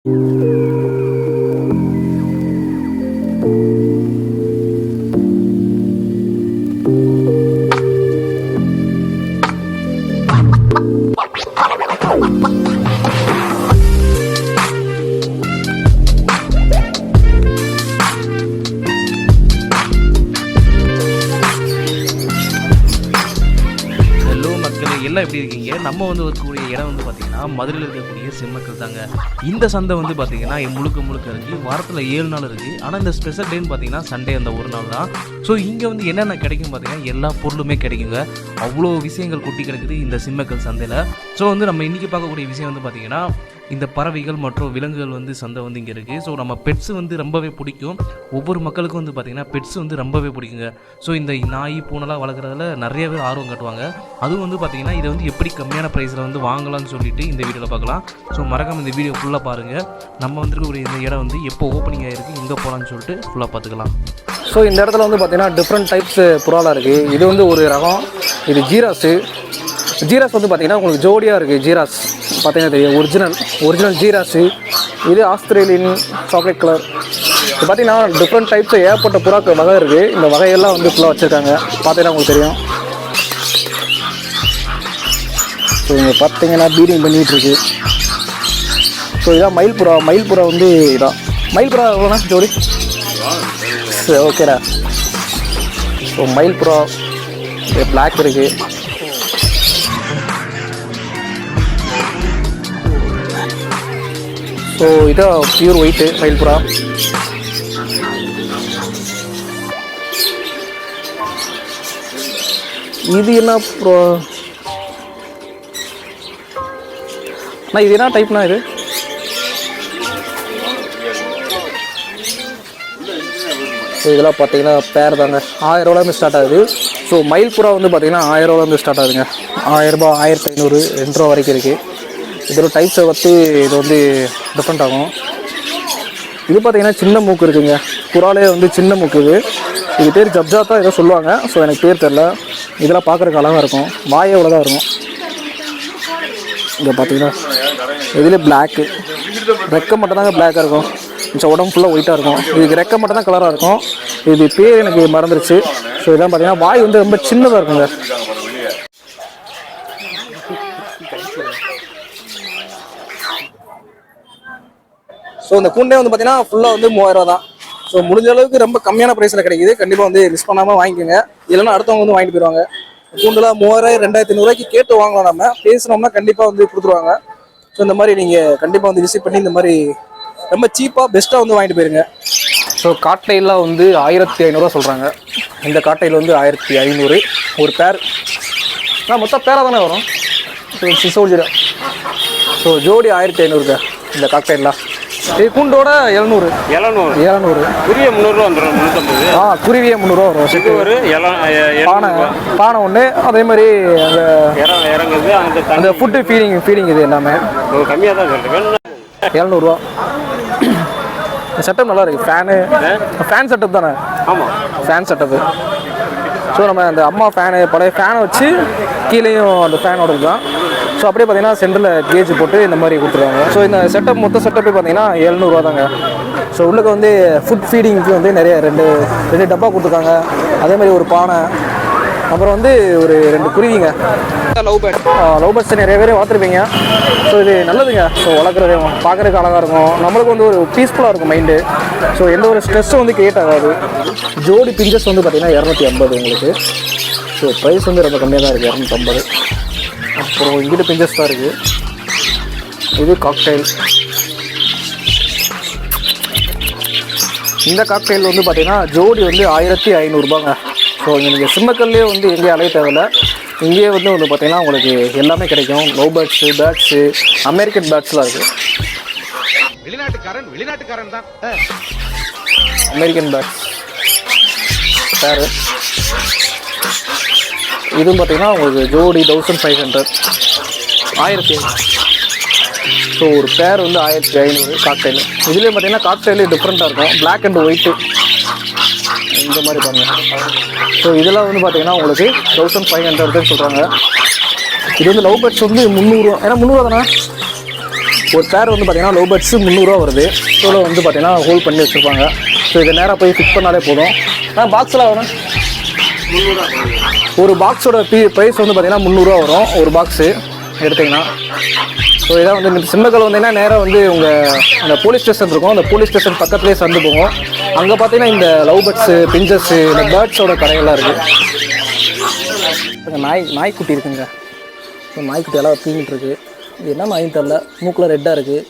எல்லாம் எப்படி இருக்கீங்க? நம்ம இருக்கக்கூடிய இடம் பார்த்தீங்கன்னா மதுரையில் இருக்கக்கூடிய சிம்மக்கல் தாங்க. இந்த சந்தை பார்த்தீங்கன்னா முழுக்க இருக்குது. வாரத்தில் 7 நாள் இருக்குது. ஆனால் இந்த ஸ்பெஷல் டேன்னு பார்த்தீங்கன்னா சண்டே அந்த ஒரு நாள் தான். ஸோ இங்கே என்னென்ன கிடைக்கும் பார்த்தீங்கன்னா எல்லா பொருளுமே கிடைக்குங்க. அவ்வளோ விஷயங்கள் கொட்டி கிடக்குது இந்த சிம்மக்கல் சந்தையில். ஸோ நம்ம இன்றைக்கி பார்க்கக்கூடிய விஷயம் பார்த்தீங்கன்னா இந்த பறவைகள் மற்றும் விலங்குகள் சந்தை இங்கே இருக்குது. ஸோ நம்ம பெட்ஸ் ரொம்பவே பிடிக்கும். ஒவ்வொரு மக்களுக்கும் பார்த்தீங்கன்னா பெட்ஸ் ரொம்பவே பிடிக்குங்க. ஸோ இந்த நாய் பூனைலாம் வளர்க்குறதுல நிறைய பேர் ஆர்வம் காட்டுவாங்க. அதுவும் பார்த்தீங்கன்னா இதை எப்படி கம்மியான ப்ரைஸில் வாங்கலாம்னு சொல்லிட்டு இந்த வீடியோவில் பார்க்கலாம். ஸோ மறக்காம இந்த வீடியோ ஃபுல்லாக பாருங்கள். நம்ம வந்துருக்கக்கூடிய இந்த இடம் எப்போ ஓப்பனிங் ஆகிருக்கு, எங்கே போகலான்னு சொல்லிட்டு ஃபுல்லாக பார்த்துக்கலாம். ஸோ இந்த இடத்துல பார்த்தீங்கன்னா டிஃப்ரெண்ட் டைப்ஸ் புறாலாம் இருக்குது. இது ஒரு ரகம், இது ஜீராஸு. ஜீராஸ் பார்த்தீங்கன்னா உங்களுக்கு ஜோடியாக இருக்குது. ஜீராஸ் பார்த்தீங்கன்னா தெரியும், ஒரிஜினல் ஜீராஸு. இது ஆஸ்திரேலியன் சாக்லேட் கலர். இது பார்த்தீங்கன்னா டிஃப்ரெண்ட் டைப்ஸ் ஏற்பட்ட புறாக்கள் வகை இருக்குது. இந்த வகையெல்லாம் ஃபுல்லாக வச்சுருக்காங்க. பார்த்தீங்கன்னா உங்களுக்கு தெரியும். ஸோ இங்கே பார்த்தீங்கன்னா பீடிங் பண்ணிகிட்ருக்கு. ஸோ இதான் மயில் புறா. இதான் மயில் புறா எவ்வளோண்ணா ஜோடி? சரி, ஓகேடா. ஸோ மயில் புறா பிளாக் இருக்குது. ஸோ இதான் பியூர் ஒயிட்டு மயில் புறா. இது என்ன புறா அண்ணா? இது என்ன டைப்னா? இது ஸோ இதெல்லாம் பார்த்தீங்கன்னா பேர் தாங்க. 1000 ரூபாலேருந்து ஸ்டார்ட் ஆகுது. ஸோ மயில் புறா பார்த்தீங்கன்னா 1000 ரூபாலேருந்து ஸ்டார்ட் ஆகுதுங்க. 1000 ரூபா, 1500, 2 ரூபா வரைக்கும் இருக்குது. இதோட டைப்ஸை இது டிஃப்ரெண்ட் ஆகும். இது பார்த்தீங்கன்னா சின்ன மூக்கு இருக்குங்க. புறாலே சின்ன மூக்கு. இது பேர் ஜப்ஜாத்தா ஏதோ சொல்லுவாங்க. ஸோ எனக்கு பேர் தெரில. இதெல்லாம் பார்க்குறதுக்கு அழகாக இருக்கும். வாயே இவ்வளோ தான் இருக்கும். இங்கே பார்த்தீங்கன்னா இதில் பிளாக்கு ரெக்கை மட்டும் தாங்க பிளாக்காக இருக்கும். கொஞ்சம் உடம்பு ஃபுல்லாக ஒயிட்டாக இருக்கும். இதுக்கு ரெக்கை மட்டும் தான் கலராக இருக்கும். இது பேர் எனக்கு மறந்துருச்சு. ஸோ இதெல்லாம் பார்த்தீங்கன்னா வாய் ரொம்ப சின்னதாக இருக்குங்க. ஸோ இந்த கூண்டே பார்த்தீங்கன்னா ஃபுல்லாக 3000 ரூபா தான். ஸோ முடிஞ்ச அளவுக்கு ரொம்ப கம்மியான ப்ரைஸில் கிடைக்குது. கண்டிப்பாக மிஸ் பண்ணாமல் வாங்கிக்கோங்க. இல்லைன்னா அடுத்தவங்க வாங்கிட்டு போயிடுவாங்க. கூண்டுலாம் 3000, 2500 ரூபாய்க்கு கேட்டு வாங்கலாம். நம்ம பேசினோம்னா கண்டிப்பாக கொடுத்துருவாங்க. ஸோ இந்த மாதிரி நீங்கள் கண்டிப்பாக விசிட் பண்ணி இந்த மாதிரி ரொம்ப சீப்பாக பெஸ்ட்டாக வாங்கிட்டு போயிருங்க. ஸோ காட்டைலாம் 1500 ரூபா சொல்கிறாங்க. இந்த காட்டையில் 1500 ஒரு பேர். மொத்தம் பேராக தானே வரும். சிசோல்ஜிடம். ஸோ ஜோடி 1500 இந்த காக்டைலாம். இது கூண்டோட 700. குருவிய 300 ரூபா வந்துடும். 350. குருவியே 300 ரூபா வரும். இது ஒரு பானை ஒன்று. அதே மாதிரி அந்த இறங்குது அந்த ஃபுட்டு ஃபீடிங் இது எல்லாமே கம்மியாக தான் சொல்கிறேன். 700 ரூபா. செட்டப் நல்லா இருக்குது. ஃபேன் செட்டப் தானே? ஆமாம், ஃபேன் செட்டப்பு. ஸோ நம்ம அந்த அம்மா பழைய ஃபேனை வச்சு கீழேயும் அந்த ஃபேனோட தான். ஸோ அப்படியே பார்த்தீங்கன்னா சென்டரில் கேஜ் போட்டு இந்த மாதிரி கொடுத்துருவாங்க. ஸோ இந்த மொத்த செட்டப்பே பார்த்தீங்கன்னா 700 ரூபா தாங்க. ஸோ உள்ளுக்கு ஃபுட் ஃபீடிங்க்கு நிறைய ரெண்டு டப்பா கொடுத்துருக்காங்க. அதே மாதிரி ஒரு பானை, அப்புறம் ஒரு 2 குருவிங்க. லவ் பேர்ட்ஸ் நிறைய பேர் வளர்த்துருப்பீங்க. ஸோ இது நல்லதுங்க. ஸோ வளர்க்குறது பார்க்குறதுக்கு அழகாக இருக்கும். நம்மளுக்கு ஒரு பீஸ்ஃபுல்லாக இருக்கும் மைண்டு. ஸோ எந்த ஒரு ஸ்ட்ரெஸ்ஸும் கிரியேட் ஆகாது. ஜோடி பிஞ்சஸ் பார்த்தீங்கன்னா 250 உங்களுக்கு. ஸோ ப்ரைஸ் ரொம்ப கம்மியாக தான் இருக்குது, 250. அப்புறம் இங்கிட்ட பிஞ்சஸ் தான் இருக்குது. இது காக்டைல். இந்த காக்டைல் பார்த்தீங்கன்னா ஜோடி 1500 ரூபாங்க. ஸோ இங்கே நீங்கள் சிம்மக்கல்லே எங்கேயும் அலைய தேவையில்லை. இங்கேயே பார்த்தீங்கன்னா உங்களுக்கு எல்லாமே கிடைக்கும். லவ் பேர்ட்ஸு, அமெரிக்கன் பேர்ட்ஸ்லாம் இருக்குது. வெளிநாட்டுக்காரன் தான் அமெரிக்கன் பேர்ட்ஸ் பேர். இதுவும் பார்த்தீங்கன்னா உங்களுக்கு ஜோடி 1500. 1000. ஸோ ஒரு பேர் 1500 காக்டைல். இதுலேயும் பார்த்தீங்கன்னா காக்டைல் டிஃப்ரெண்ட்டாக இருக்கும். பிளாக் அண்ட் ஒயிட்டு இந்த மாதிரி பாருங்கள். ஸோ இதெல்லாம் பார்த்தீங்கன்னா உங்களுக்கு 1500 சொல்கிறாங்க. இது லவ் பேர்ட்ஸ் 300. ஏன்னா 300 தானே? ஒரு பேர் வந்து பார்த்தீங்கன்னா லவ் பேர்ட்ஸு 300 வருது. ஸோ வந்து பார்த்தீங்கன்னா ஹோல்ட் பண்ணி வச்சுருப்பாங்க. ஸோ இதை நேராக போய் ஃபிக்ஸ் பண்ணாலே போதும். பாக்ஸில் வரும் ஒரு பாக்ஸோட ப்ரைஸ் வந்து பார்த்தீங்கன்னா 300 வரும் ஒரு பாக்ஸு எடுத்திங்கன்னா. ஸோ இதான் வந்து சிம்மக்கல் வந்தீங்கன்னா நேராக வந்து உங்கள் அந்த போலீஸ் ஸ்டேஷன் இருக்கும். அந்த போலீஸ் ஸ்டேஷன் பக்கத்துலேயே சந்து போகும். அங்கே பார்த்தீங்கன்னா இந்த லவ் பேர்ட்ஸு பிஞ்சஸ்ஸு இந்த பேர்ட்ஸோட கடையெல்லாம் இருக்குது. நாய்க்குட்டி இருக்குங்க. நாய்க்குட்டி எல்லாம் தூங்கிட்டு இருக்கு. இது என்ன நாயின்னு தெரில. மூக்கில் ரெட்டாக இருக்குது.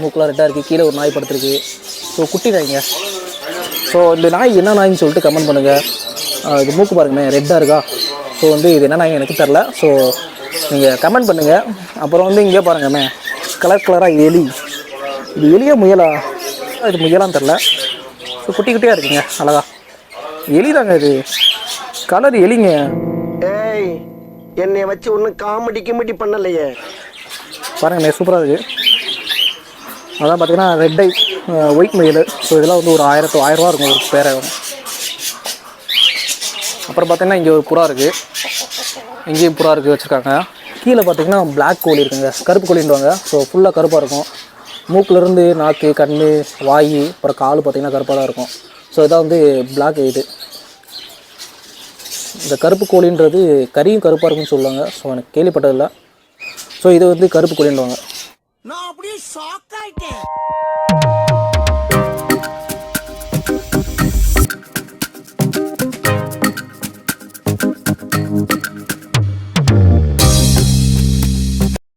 மூக்கெலாம் ரெட்டாக இருக்குது. கீழே ஒரு நாய் படுத்துருக்கு. ஸோ குட்டி நாய்ங்க. ஸோ இந்த நாய் என்ன நாயின்னு சொல்லிட்டு கமெண்ட் பண்ணுங்கள். இது மூக்கு பாருங்கண்ணே ரெட்டாக இருக்கா. ஸோ வந்து இது என்ன நாய் எனக்கு தெரில. ஸோ நீங்கள் கமெண்ட் பண்ணுங்கள். அப்புறம் வந்து இங்கே பாருங்கண்ணே கலர் கலராக எலி. இது எலியா முயலா? இது முயலான்னு தெரில. ஸோ குட்டி குட்டியாக இருக்குங்க அழகா. எலி தாங்க இது. கலர் எலிங்க. ஏய் என்னை வச்சு ஒன்றும் காமெடி பண்ணலையே. பாருங்கண்ணே சூப்பராக இருக்குது. அதான் பார்த்தீங்கன்னா ரெட் ஐ ஒயிட் முயல். ஸோ இதெல்லாம் வந்து ஒரு 1000 ரூபா இருக்கும் ஒரு பேரை. அப்புறம் பார்த்தீங்கன்னா இங்கே ஒரு புறா இருக்குது. இங்கேயும் புறா இருக்குது வச்சுருக்காங்க. கீழே பார்த்தீங்கன்னா பிளாக் கோழி இருக்குங்க. கருப்பு கோழின்னுவாங்க. ஸோ ஃபுல்லாக கருப்பாக இருக்கும். மூக்கிலேருந்து நாக்கு கண் வாய் அப்புறம் கால் பார்த்தீங்கன்னா கருப்பாக தான் இருக்கும். ஸோ இதான் வந்து பிளாக் இது. இந்த கருப்பு கோழின்றது கறியும் கருப்பாக இருக்குன்னு சொல்லுவாங்க. ஸோ எனக்கு கேள்விப்பட்டதில்லை. ஸோ இது வந்து கருப்பு கோழின்னுவாங்க. நான் அப்படியே ஷாக் ஆயிட்டேன்.